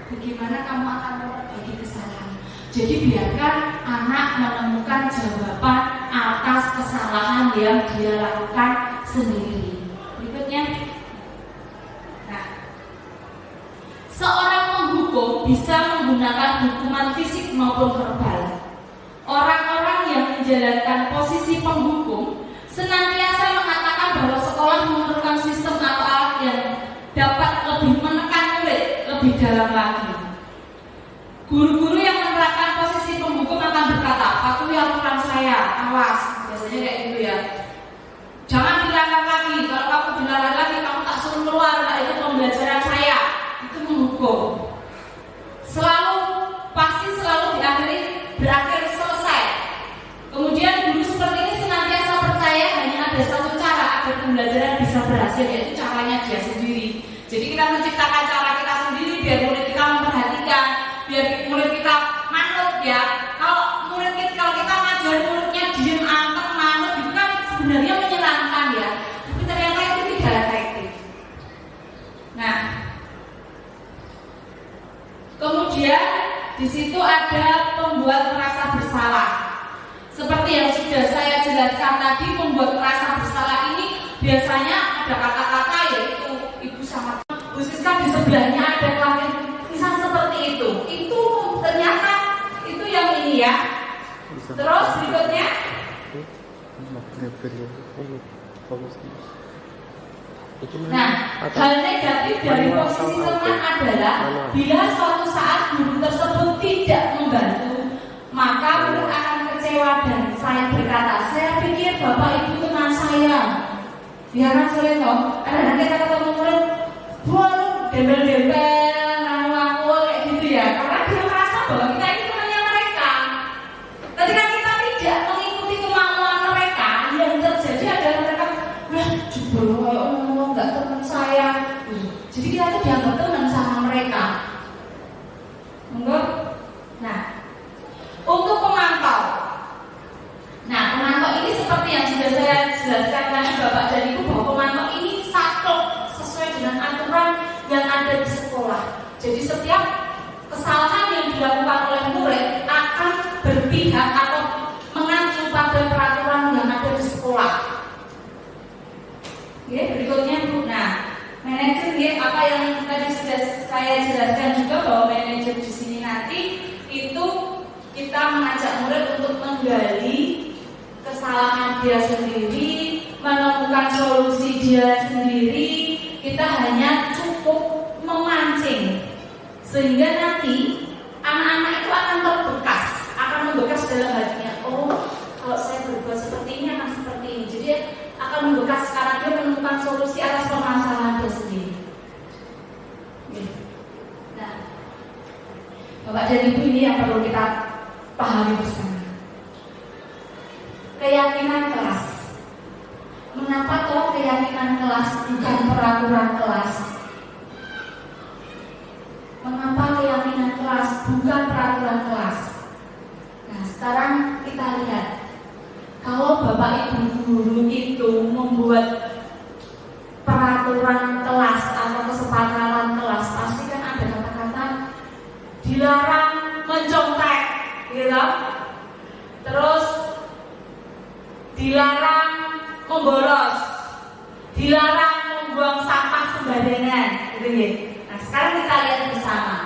Speaker 5: bagaimana kamu akan memperbaiki kesalahan? Jadi biarkan anak menemukan jawaban atas kesalahan yang dia lakukan sendiri. Berikutnya, nah, seorang penghukum bisa menggunakan hukuman fisik maupun verbal. Orang-orang yang menjalankan posisi penghukum senantiasa mengatakan bahwa sekolah memerlukan sistem atau alat yang dapat lebih menekan murid lebih dalam lagi. Guru-guru yang menerapkan posisi penghukum akan berkata, patuhi aturan saya, awas, biasanya kayak gitu ya. Jangan dilanggar lagi, kalau kamu dilanggar lagi, kamu tak suruh keluar, nah itu pembelajaran saya, itu menghukum. Pasti selalu berakhir selesai. Kemudian guru seperti ini senantiasa percaya hanya ada satu cara agar pembelajaran bisa berhasil, yaitu caranya dia sendiri. Jadi kita menciptakan cara kita sendiri biar murid kita memperhatikan, biar murid kita manut ya. Kalau kita ngajar muridnya diem anteng manut, itu kan sebenarnya menyenangkan ya, tapi ternyata itu tidak efektif. Nah, kemudian di situ ada pembuat merasa bersalah. Seperti yang sudah saya jelaskan tadi, pembuat merasa bersalah ini biasanya ada kata-kata yaitu ibu sama Bu Siska di sebelahnya ada lagi misal seperti itu. Itu ternyata itu yang ini ya. Terus berikutnya. Nah, hal negatif dari posisi teman adalah bila suatu saat guru tersebut tidak membantu, maka murid akan kecewa dan saya berkata, saya pikir bapak ibu teman saya. Biarkan saya toh, ada kita ketemu murid, waduh, dembel-dembel, ngaku-ngaku kayak gitu ya. Karena dia merasa bahwa kita ini temannya mereka. Ketika kita tidak mengikuti Ya, berikutnya Bu. Nah, manajer ya, apa yang tadi sudah saya jelaskan juga bahwa manajer di sini nanti itu kita mengajak murid untuk menggali kesalahan dia sendiri, menemukan solusi dia sendiri. Kita hanya cukup memancing sehingga nanti anak-anak itu akan membekas dalam hatinya. Oh, kalau saya berbuat seperti ini akan seperti ini. Jadi akan membekas sekarang dia menemukan solusi atas permasalahan dia sendiri. Nah, Bapak dan Ibu, ini yang perlu kita pahami bersama. Keyakinan kelas. Mengapa toh keyakinan kelas bukan peraturan kelas? Mengapa keyakinan kelas bukan peraturan kelas? Nah, sekarang kita lihat. Kalau Bapak Ibu guru itu membuat peraturan kelas atau kesepakatan kelas, pasti kan ada kata-kata dilarang mencontek, gitu. Terus dilarang membolos, dilarang membuang sampah sembarangan, gitu ya. Nah, sekarang kita lihat bersama.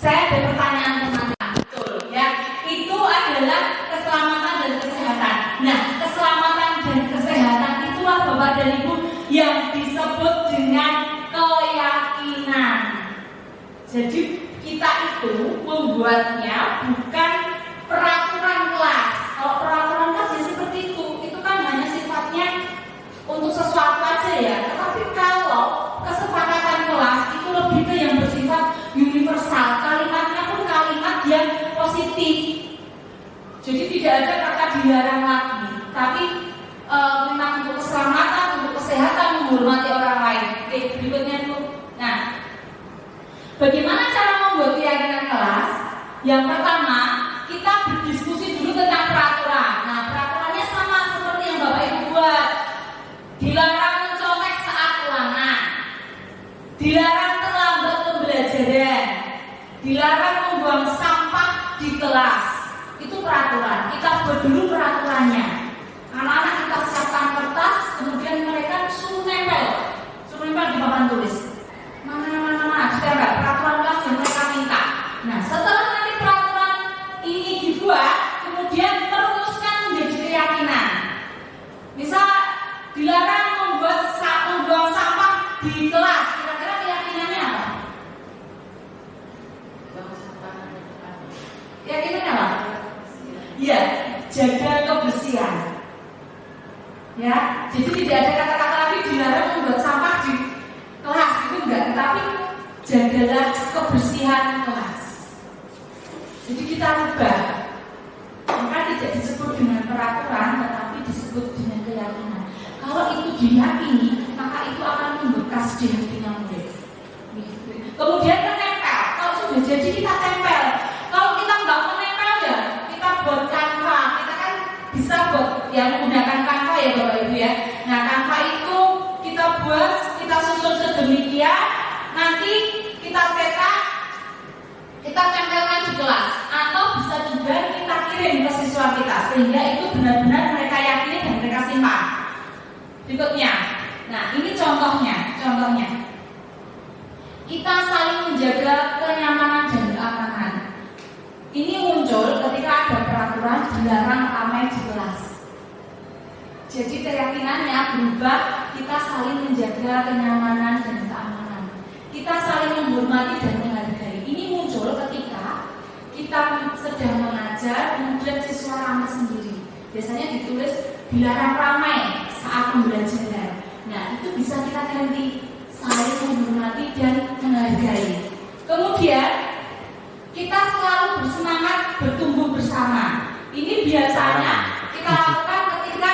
Speaker 5: Saya ada pertanyaan teman-teman, betul ya? Itu adalah keselamatan dan kesehatan. Nah, keselamatan dan kesehatan itulah Bapak dan Ibu yang disebut dengan keyakinan. Jadi kita itu membuatnya bukan peraturan kelas. Kalau peraturan kelas ya seperti itu kan hanya sifatnya untuk sesuatu aja ya. Tetapi kalau kesepakatan kelas itu lebih ke yang bersifat universal. Kalimatnya pun kalimat yang positif. Jadi tidak ada kata dilarang lagi, tapi memang untuk keselamatan, untuk kesehatan, menghormati orang lain. Oke, berikutnya itu. Nah, bagaimana cara membuat keyakinan kelas? Yang pertama, kita berdiskusi dulu tentang peraturan. Nah, peraturannya sama seperti yang Bapak Ibu buat. Dilarang mencolek saat ulangan, dilarang terlambat pembelajaran, dilarang membuang sampah di kelas. Itu peraturan. Kita buat dulu peraturannya. Anak-anak kita siapkan kertas, kemudian mereka suruh nempel di papan tulis. Mana, kita enggak peraturan kelas yang mereka minta. Nah, setelah nanti peraturan ini dibuat, kemudian teruskan menjadi keyakinan. Misal dilarang membuang sampah di kelas. Kira-kira keyakinannya apa? Keyakinannya apa? Ya, jaga kebersihan. Ya, jadi tidak ada kata-kata lagi dilarang membuat sampah di kelas, itu enggak, tapi jagalah kebersihan kelas. Jadi kita rubah, maka tidak disebut dengan peraturan, tetapi disebut dengan keyakinan. Kalau itu diyakini, maka itu akan membekas di hatinya murid. Kemudian menempel. Kalau sudah jadi kita tempel. Kalau kita nggak menempel ya, kita buat kanva. Kita kan bisa buat yang menggunakan kanva ya Bapak Ibu ya. Nah, kanva itu kita buat, kita susun sedemikian, nanti kita cetak, kita tempelkan di kelas, atau bisa juga kita kirim ke siswa kita sehingga itu benar-benar mereka yakini dan mereka simpan. Berikutnya, nah ini contohnya. Kita saling menjaga kenyamanan dan keamanan. Ini muncul ketika ada peraturan dilarang ramai di kelas. Jadi keyakinannya berubah, kita saling menjaga kenyamanan dan keamanan. Kita saling menghormati dan menghargai. Ini muncul ketika kita sedang mengajar, kemudian siswa ramai sendiri. Biasanya ditulis dilarang ramai saat pembelajaran. Nah, itu bisa kita ganti saling menghormati dan menghargai. Kemudian kita selalu bersemangat bertumbuh bersama. Ini biasanya kita lakukan ketika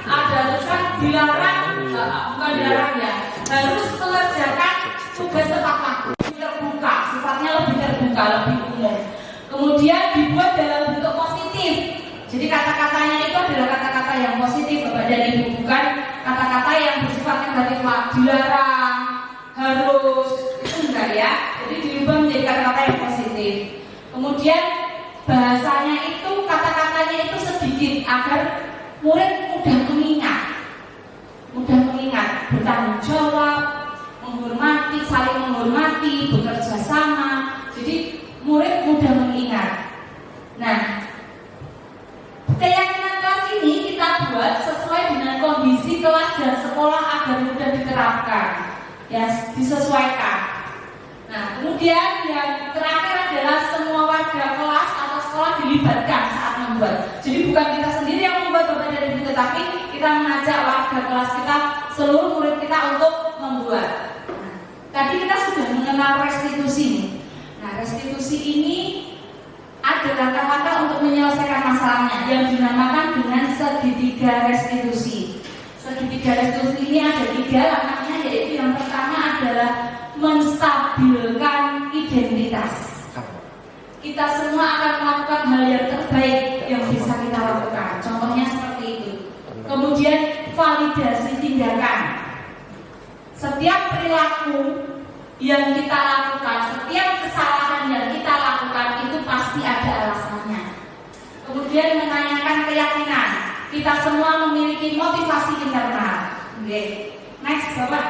Speaker 5: ada tulisan dilarang, bukan dilarang ya, harus mengerjakan tugas tepat waktu. Terbuka, sifatnya lebih terbuka, lebih umum. Kemudian dibuat dalam bentuk positif. Jadi kata-katanya itu adalah kata-kata yang positif, Bapak dan Ibu, bukan kata-kata yang bersifat negatif. Dilarang, harus, itu enggak ya. Jadi diubah menjadi kata-kata yang positif. Kemudian bahasanya itu, kata-katanya itu sedikit agar murid mudah mengingat. bertanggung jawab, menghormati, saling menghormati, bekerja sama. Jadi murid mudah mengingat. Nah, keyakinan kelas ini kita buat sesuai dengan kondisi kelas dan sekolah agar mudah diterapkan, ya, disesuaikan. Nah, kemudian yang terakhir adalah semua warga kelas atau sekolah dilibatkan saat membuat. Jadi bukan kita sendiri yang membuat Bapak dan Ibu, tetapi kita mengajak warga kelas kita, seluruh murid kita untuk membuat. Nah, tadi kita sudah mengenal restitusi nih. Nah, restitusi ini ada langkah-langkah untuk menyelesaikan masalahnya yang dinamakan dengan segitiga restitusi. Segitiga restitusi ini ada 3 langkahnya, yaitu yang pertama adalah menstabilkan identitas. Kita semua akan melakukan hal yang terbaik yang bisa kita lakukan. Contohnya seperti itu. Kemudian validasi tindakan. Setiap perilaku yang kita lakukan, setiap kesalahan yang kita lakukan itu pasti ada alasannya. Kemudian menanyakan keyakinan. Kita semua memiliki motivasi internal. Oke. Next, Bapak.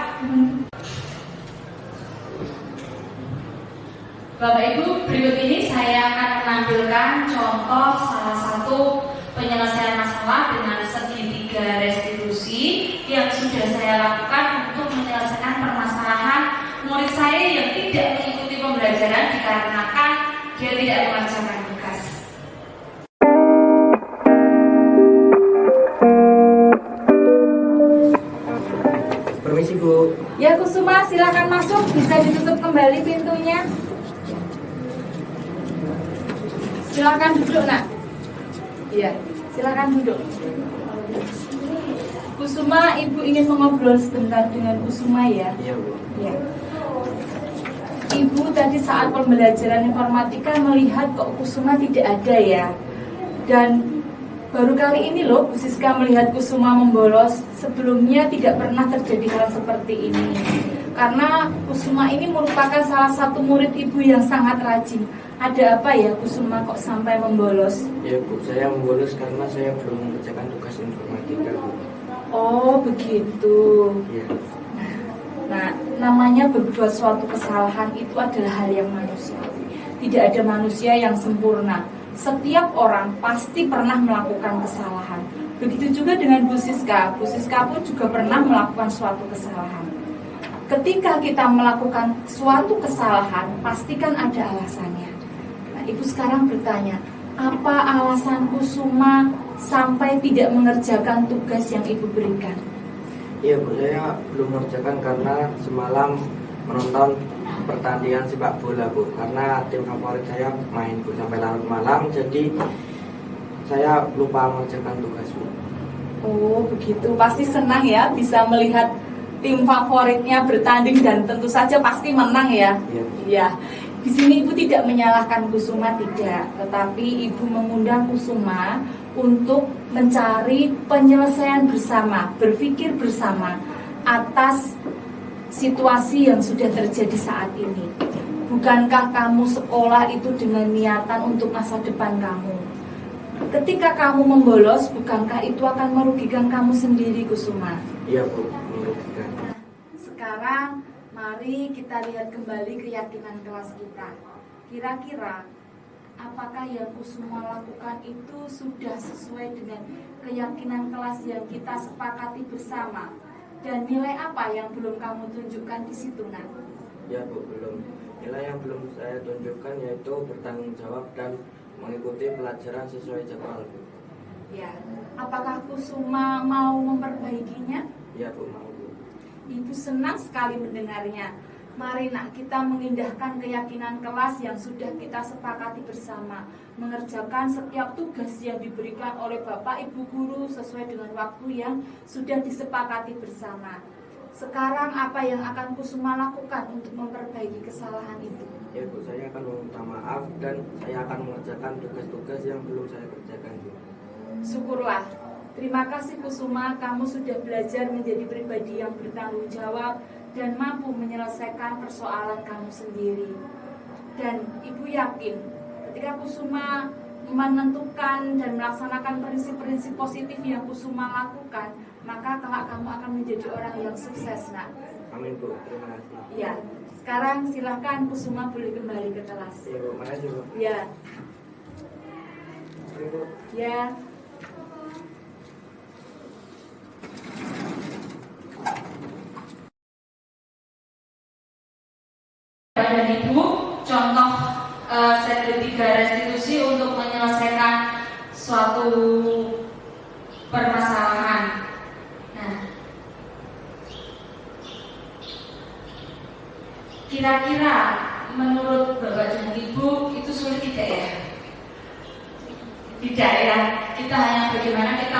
Speaker 5: Bapak Ibu, berikut ini saya akan menampilkan contoh salah satu penyelesaian masalah dengan segitiga restitusi yang sudah saya lakukan untuk menyelesaikan permasalahan murid saya yang tidak mengikuti pembelajaran dikarenakan dia tidak mengerjakan tugas.
Speaker 6: Permisi Bu.
Speaker 7: Ya Kusuma, silakan masuk. Bisa ditutup kembali pintunya. Silakan duduk, Nak. Iya, silakan duduk. Kusuma, Ibu ingin mengobrol sebentar dengan Kusuma ya?
Speaker 6: Iya Bu.
Speaker 7: Ya. Ibu tadi saat pembelajaran informatika melihat kok Kusuma tidak ada ya. Dan baru kali ini loh Bu Siska melihat Kusuma membolos. Sebelumnya tidak pernah terjadi hal seperti ini. Karena Kusuma ini merupakan salah satu murid Ibu yang sangat rajin. Ada apa ya Kusuma kok sampai membolos?
Speaker 6: Ya Bu, saya membolos karena saya belum mengerjakan tugas informatika Bu.
Speaker 7: Oh begitu.
Speaker 6: Iya.
Speaker 7: Nah, namanya berbuat suatu kesalahan itu adalah hal yang manusiawi. Tidak ada manusia yang sempurna. Setiap orang pasti pernah melakukan kesalahan. Begitu juga dengan Bu Siska. Bu Siska pun juga pernah melakukan suatu kesalahan. Ketika kita melakukan suatu kesalahan, pastikan ada alasannya. Nah, Ibu sekarang bertanya, apa alasan Kusuma sampai tidak mengerjakan tugas yang Ibu berikan?
Speaker 6: Iya Bu, saya belum mengerjakan karena semalam menonton pertandingan sepak bola Bu. Karena tim favorit saya main Bu sampai larut malam, jadi saya lupa mengerjakan tugas Bu.
Speaker 7: Oh begitu, pasti senang ya bisa melihat tim favoritnya bertanding dan tentu saja pasti menang ya.
Speaker 6: Iya.
Speaker 7: Iya. Di sini Ibu tidak menyalahkan Kusuma, tidak, tetapi Ibu mengundang Kusuma untuk mencari penyelesaian bersama, berpikir bersama atas situasi yang sudah terjadi saat ini. Bukankah kamu sekolah itu dengan niatan untuk masa depan kamu? Ketika kamu membolos, bukankah itu akan merugikan kamu sendiri, Kusuma?
Speaker 6: Iya Bu, merugikan.
Speaker 7: Sekarang mari kita lihat kembali keyakinan kelas kita. Kira-kira apakah yang Kusuma lakukan itu sudah sesuai dengan keyakinan kelas yang kita sepakati bersama? Dan nilai apa yang belum kamu tunjukkan di situ, Nak?
Speaker 6: Ya Bu, belum. Nilai yang belum saya tunjukkan yaitu bertanggung jawab dan mengikuti pelajaran sesuai jadwal Bu.
Speaker 7: Ya, apakah Kusuma mau memperbaikinya?
Speaker 6: Ya Bu, mau Bu.
Speaker 7: Ibu senang sekali mendengarnya. Mari Nak, kita mengindahkan keyakinan kelas yang sudah kita sepakati bersama, mengerjakan setiap tugas yang diberikan oleh Bapak Ibu Guru sesuai dengan waktu yang sudah disepakati bersama. Sekarang apa yang akan Kusuma lakukan untuk memperbaiki kesalahan itu?
Speaker 6: Ya Bu, saya akan meminta maaf dan saya akan mengerjakan tugas-tugas yang belum saya kerjakan Bu.
Speaker 7: Syukurlah. Terima kasih Kusuma, kamu sudah belajar menjadi pribadi yang bertanggung jawab dan mampu menyelesaikan persoalan kamu sendiri. Dan Ibu yakin ketika Kusuma menentukan dan melaksanakan prinsip-prinsip positif yang Kusuma lakukan, maka kelak kamu akan menjadi orang yang sukses, nak.
Speaker 6: Amin Bu, terima kasih.
Speaker 7: Ya, sekarang silahkan Kusuma boleh kembali ke kelas.
Speaker 6: Iya Bu, makasih Bu.
Speaker 7: Ya,
Speaker 6: Iya Bu.
Speaker 7: ya.
Speaker 5: Dan Ibu, contoh segitiga restitusi untuk menyelesaikan suatu permasalahan. Nah, kira-kira menurut Bapak dan Ibu itu sulit tidak ya? Tidak ya. Kita hanya bagaimana kita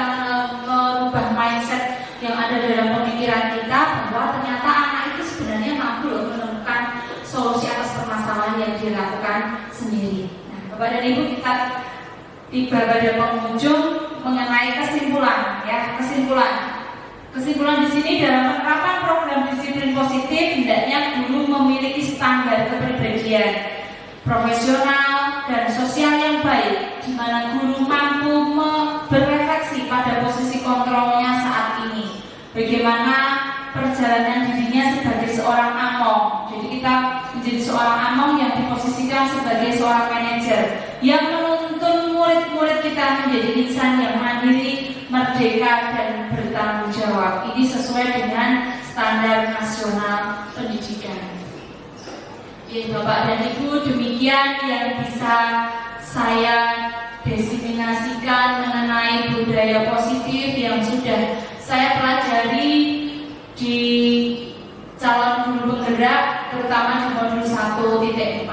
Speaker 5: merubah mindset yang ada dalam pemikiran kita bahwa ternyata anak itu sebenarnya mampu loh menemukan solusi atas permasalahan yang dilakukan sendiri. Nah, Bapak dan Ibu, kita tiba pada penghujung mengenai kesimpulan, ya, kesimpulan di sini dalam penerapan program disiplin positif hendaknya guru memiliki standar kepribadian profesional dan sosial yang baik, di mana guru mampu berefleksi pada posisi kontrolnya saat ini. Bagaimana perjalanan dirinya sebagai seorang among. Jadi kita menjadi seorang among yang diposisikan sebagai seorang manajer yang menuntun murid-murid kita menjadi insan yang mandiri, merdeka, dan bertanggung jawab. Ini sesuai dengan standar nasional pendidikan. Ya, Bapak dan Ibu, demikian yang bisa saya diseminasikan mengenai budaya positif yang sudah saya pelajari di calon guru penggerak, terutama di modul 1.4.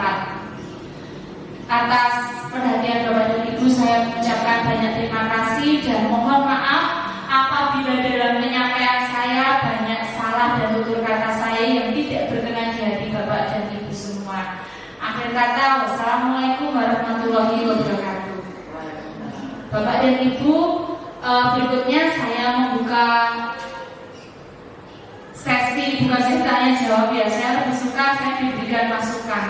Speaker 5: Atas perhatian Bapak dan Ibu, saya mengucapkan banyak terima kasih dan mohon maaf apabila dalam penyampaian saya banyak salah dan tutur kata saya yang tidak berkenan di hati Bapak dan Ibu semua. Akhir kata, wassalamualaikum warahmatullahi wabarakatuh. Bapak dan Ibu, berikutnya saya membuka sesi bukan sesi tanya jawab ya. Saya lebih suka saya diberikan masukan,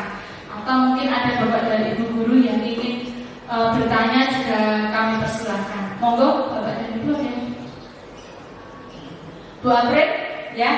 Speaker 5: atau mungkin ada Bapak dan Ibu guru yang ingin bertanya juga kami persilahkan. Monggo Bapak dan Ibu ya. Bu April ya.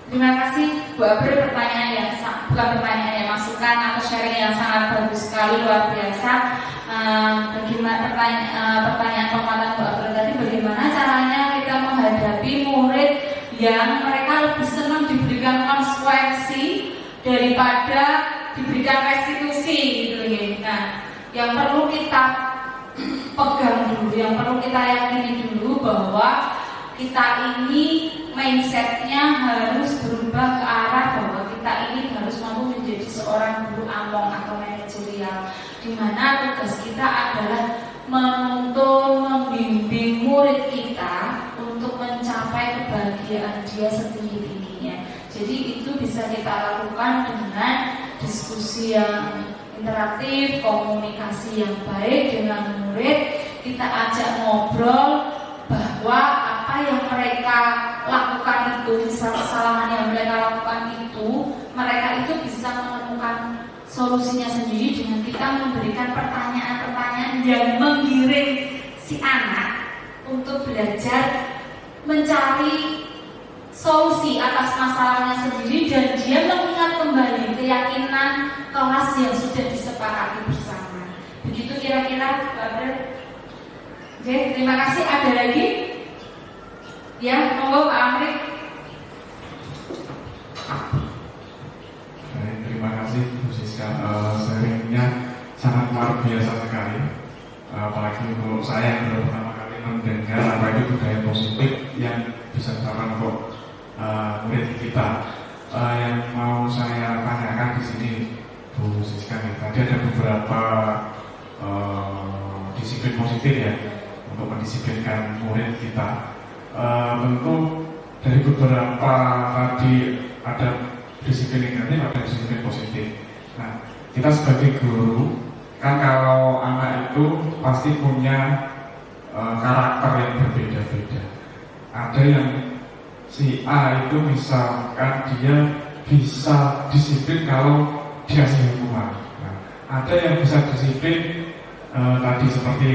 Speaker 5: Terima kasih Bu April, pertanyaan yang bukan pertanyaan yang masukan atau sharing yang sangat bagus sekali, luar biasa. Bagaimana pertanyaan penguatan Bu April tadi, bagaimana caranya kita menghadapi murid yang mereka lebih senang diberikan konsekuensi daripada diberikan restitusi gitu ya. Nah, yang perlu kita pegang dulu, yang perlu kita yakini dulu bahwa kita ini mindsetnya harus berubah ke arah bahwa kita ini harus mampu menjadi seorang guru among atau manajerial, di mana tugas kita adalah menuntun, membimbing murid kita untuk mencapai kebahagiaan dia setinggi-tingginya. Jadi itu bisa kita lakukan dengan diskusi yang interaktif, komunikasi yang baik dengan murid. Kita ajak ngobrol bahwa apa yang mereka lakukan itu, kesalahan yang mereka lakukan itu, mereka itu bisa menemukan solusinya sendiri dengan kita memberikan pertanyaan-pertanyaan yang menggiring si anak untuk belajar mencari solusi atas masalahnya sendiri, dan dia mengingat kembali keyakinan kelas yang sudah disepakati bersama. Begitu kira-kira, Pak Ber. Oke, terima kasih. Ada lagi? Ya, monggo Pak Amri.
Speaker 8: Terima kasih Bu Siska, sharingnya sangat luar biasa sekali. Apalagi untuk saya yang baru pertama kali mendengar apa itu budaya positif yang bisa diterapkan untuk murid kita. Yang mau saya tanyakan di sini Bu Siska, tadi ada beberapa disiplin positif ya untuk mendisiplinkan murid kita. Tentu dari beberapa tadi ada disiplin negatif, ada disiplin positif. Nah, kita sebagai guru kan kalau anak itu pasti punya karakter yang berbeda-beda. Ada yang si A itu misalkan dia bisa disiplin kalau dikasih hukuman. Nah, ada yang bisa disiplin tadi seperti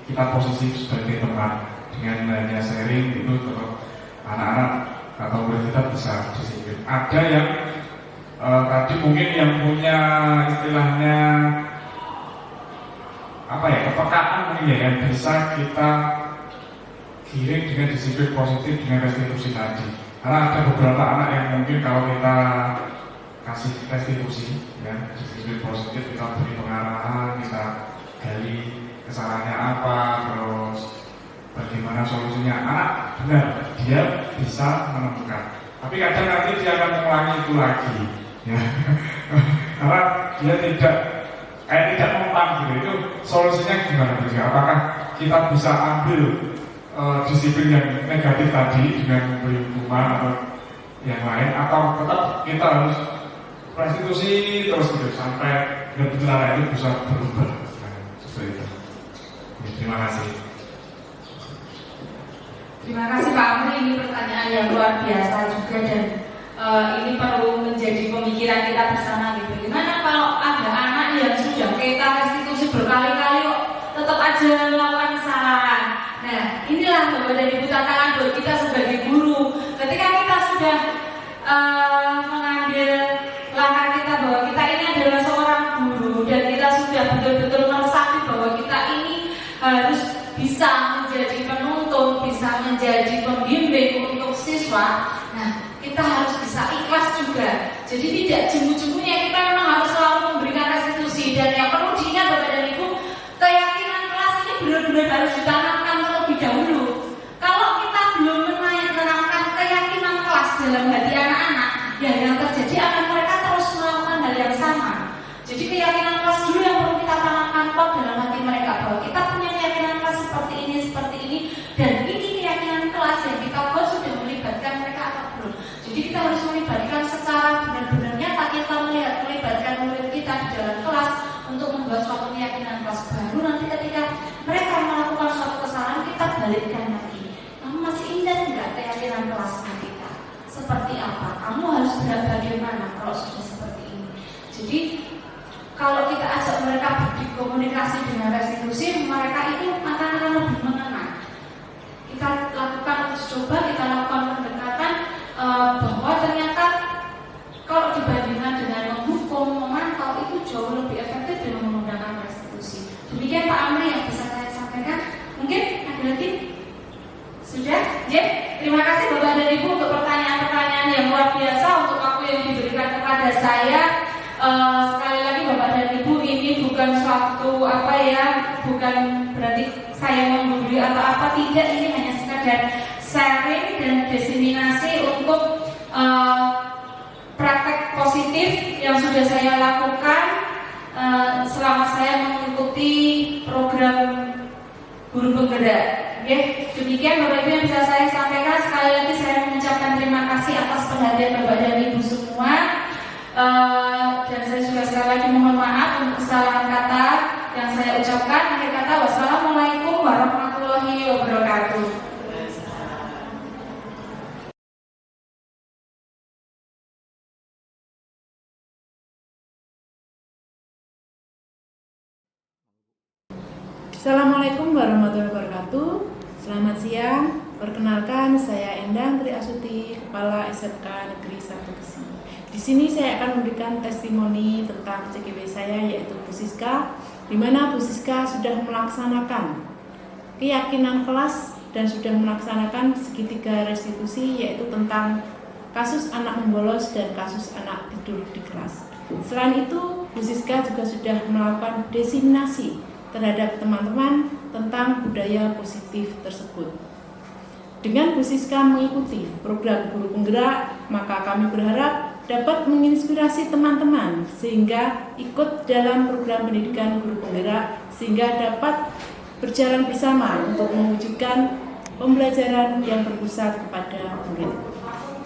Speaker 8: kita posisi sebagai teman dengan hanya sharing itu tetap anak-anak atau murid kita bisa disiplin. Ada yang tadi mungkin yang punya istilahnya apa ya, kepekaan mungkin ya, yang bisa kita giring dengan disiplin positif dengan restitusi tadi. Karena ada beberapa anak yang mungkin kalau kita kasih restitusi ya, disiplin positif, kita beri pengarahan, kita gali kesalahannya apa, terus bagaimana solusinya, anak benar dia bisa menemukan. Tapi kadang nanti dia akan mengulangi itu lagi ya. Karena dia tidak mempan gitu. Itu solusinya gimana Bu? Apakah kita bisa ambil disiplin yang negatif tadi dengan memberi hukuman atau yang lain, atau tetap kita harus restitusi terus gitu sampai benar-benar itu bisa berubah? Seperti itu. Terima kasih.
Speaker 5: Terima kasih Pak Amri, ini pertanyaan yang luar biasa juga, dan ini perlu menjadi pemikiran kita bersama gitu. Gimana kalau ada anak yang sudah kita restitusi berkali-kali kok tetap aja melakukan kesalahan? Nah, inilah Bapak dan Ibu tantangan buat kita sebagai guru. Ketika kita sudah mengambil langkah kita bahwa kita ini adalah seorang guru, dan kita sudah betul-betul meresapi bahwa kita ini harus bisa menjadi penuntun, bisa menjadi pembimbing untuk siswa. Nah, kita harus bisa ikhlas juga. Jadi tidak jemu-jemunya kita memang harus selalu memberikan restitusi. Dan yang perlu diingat Bapak dan Ibu, keyakinan kelas ini benar-benar harus ditanamkan terlebih dahulu. Kalau kita belum menanamkan keyakinan kelas dalam hati anak-anak, ya yang terjadi akan mereka terus melakukan hal yang sama. Jadi keyakinan kelas dulu yang perlu kita tanamkan dalam hati mereka, bahwa kita punya keyakinan kelas seperti ini, dan ini keyakinan kelas yang kita buat sudah melibatkan mereka atau belum. Jadi kita harus melibatkan secara benar-benar nyata, kita melibatkan murid kita di dalam kelas untuk membuat suatu keyakinan kelas baru. Nanti ketika mereka melakukan suatu kesalahan, kita balikkan lagi. Kamu masih ingat enggak keyakinan kelasnya kita? Seperti apa? Kamu harus bagaimana kalau sudah seperti ini? Jadi kalau kita ajak mereka berkomunikasi dengan restitusi, mereka itu akan lebih mengenal. Kita lakukan uji coba, kita lakukan pendekatan bahwa ternyata kalau dibandingkan dengan menghukum, memantau, itu jauh lebih efektif dengan menggunakan restitusi. Demikian Pak Amri yang bisa saya sampaikan. Mungkin ada lagi? Sudah? Ya. Terima kasih Bapak dan Ibu untuk pertanyaan-pertanyaan yang luar biasa, untuk waktu yang diberikan kepada saya. Sekali lagi Bapak dan Ibu, ini bukan suatu bukan berarti saya menggurui atau apa, tidak. Ini hanya sekadar sharing dan diseminasi untuk praktek positif yang sudah saya lakukan selama saya mengikuti program guru penggerak. Demikian Bapak Ibu yang bisa saya sampaikan. Sekali lagi saya mengucapkan terima kasih atas perhatian Bapak dan Ibu semua. Dan saya juga sekali lagi mohon maaf untuk kesalahan kata yang saya ucapkan. Akhir kata, wassalamualaikum warahmatullahi wabarakatuh.
Speaker 9: Assalamualaikum warahmatullahi wabarakatuh. Selamat siang. Perkenalkan, saya Endang Tri Asuti, Kepala SMK Negeri 1 Gesi. Di sini saya akan memberikan testimoni tentang CGW saya, yaitu Bu Siska, di mana Bu Siska sudah melaksanakan keyakinan kelas dan sudah melaksanakan segitiga restitusi, yaitu tentang kasus anak membolos dan kasus anak tidur di kelas. Selain itu, Bu Siska juga sudah melakukan diseminasi terhadap teman-teman tentang budaya positif tersebut. Dengan Bu Siska mengikuti program guru penggerak, maka kami berharap dapat menginspirasi teman-teman sehingga ikut dalam program pendidikan guru penggerak, sehingga dapat berjalan bersama untuk mewujudkan pembelajaran yang berpusat kepada murid.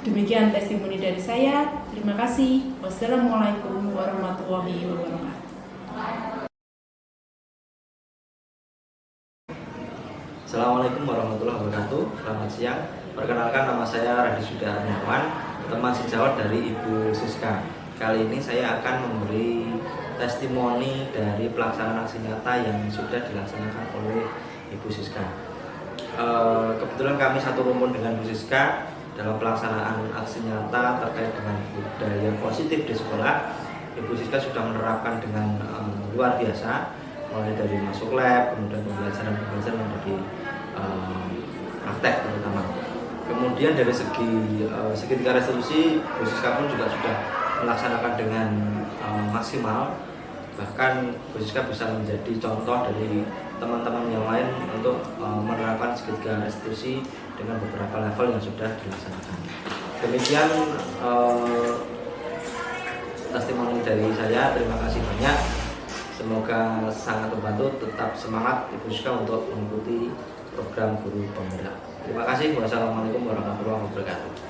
Speaker 9: Demikian testimoni dari saya. Terima kasih. Wassalamualaikum warahmatullahi wabarakatuh.
Speaker 6: Assalamualaikum warahmatullahi wabarakatuh. Selamat siang. Perkenalkan, nama saya Radhi Sudah Armawan, teman sejawat dari Ibu Siska. Kali ini saya akan memberi testimoni dari pelaksanaan aksi nyata yang sudah dilaksanakan oleh Ibu Siska. Kebetulan kami satu rumpun dengan Bu Siska dalam pelaksanaan aksi nyata terkait dengan budaya positif di sekolah. Ibu Siska sudah menerapkan dengan luar biasa, mulai dari masuk lab, kemudian pembelajaran yang ada di praktek terutama. Kemudian dari segi segitiga restitusi, Bu Siska pun juga sudah melaksanakan dengan maksimal. Bahkan Bu Siska bisa menjadi contoh dari teman-teman yang lain untuk menerapkan segitiga restitusi dengan beberapa level yang sudah dilaksanakan. Demikian testimoni dari saya. Terima kasih banyak. Semoga sangat membantu. Tetap semangat Ibu Siska untuk mengikuti program guru penggerak. Terima kasih. Wassalamualaikum warahmatullahi wabarakatuh.